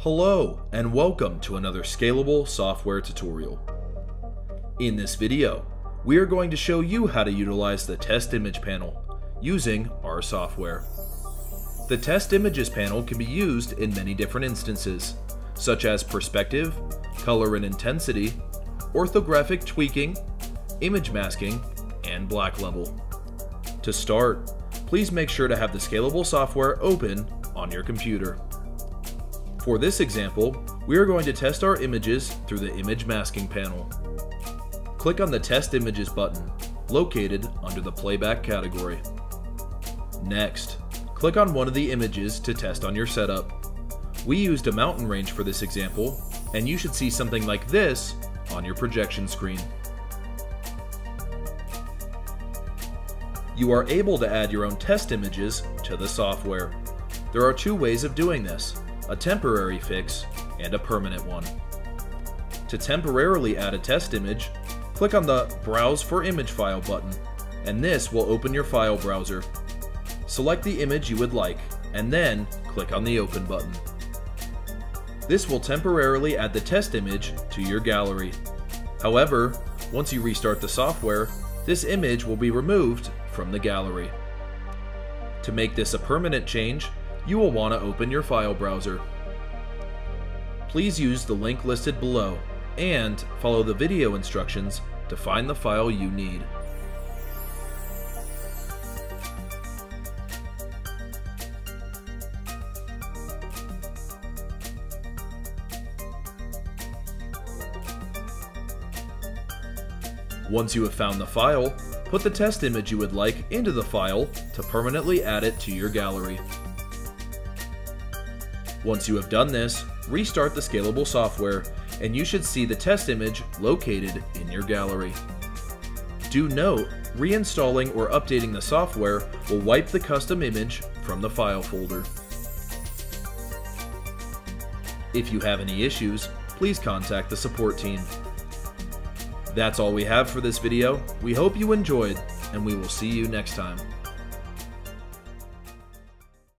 Hello and welcome to another Scalable software tutorial. In this video, we are going to show you how to utilize the Test Image panel using our software. The Test Images panel can be used in many different instances, such as perspective, color and intensity, orthographic tweaking, image masking, and black level. To start, please make sure to have the Scalable software open on your computer. For this example, we are going to test our images through the Image Masking panel. Click on the Test Images button, located under the Playback category. Next, click on one of the images to test on your setup. We used a mountain range for this example, and you should see something like this on your projection screen. You are able to add your own test images to the software. There are two ways of doing this: a temporary fix and a permanent one. To temporarily add a test image, click on the Browse for Image File button, and this will open your file browser. Select the image you would like, and then click on the Open button. This will temporarily add the test image to your gallery. However, once you restart the software, this image will be removed from the gallery. To make this a permanent change, you will want to open your file browser. Please use the link listed below and follow the video instructions to find the file you need. Once you have found the file, put the test image you would like into the file to permanently add it to your gallery. Once you have done this, restart the Scalable software and you should see the test image located in your gallery. Do note, reinstalling or updating the software will wipe the custom image from the file folder. If you have any issues, please contact the support team. That's all we have for this video. We hope you enjoyed, and we will see you next time.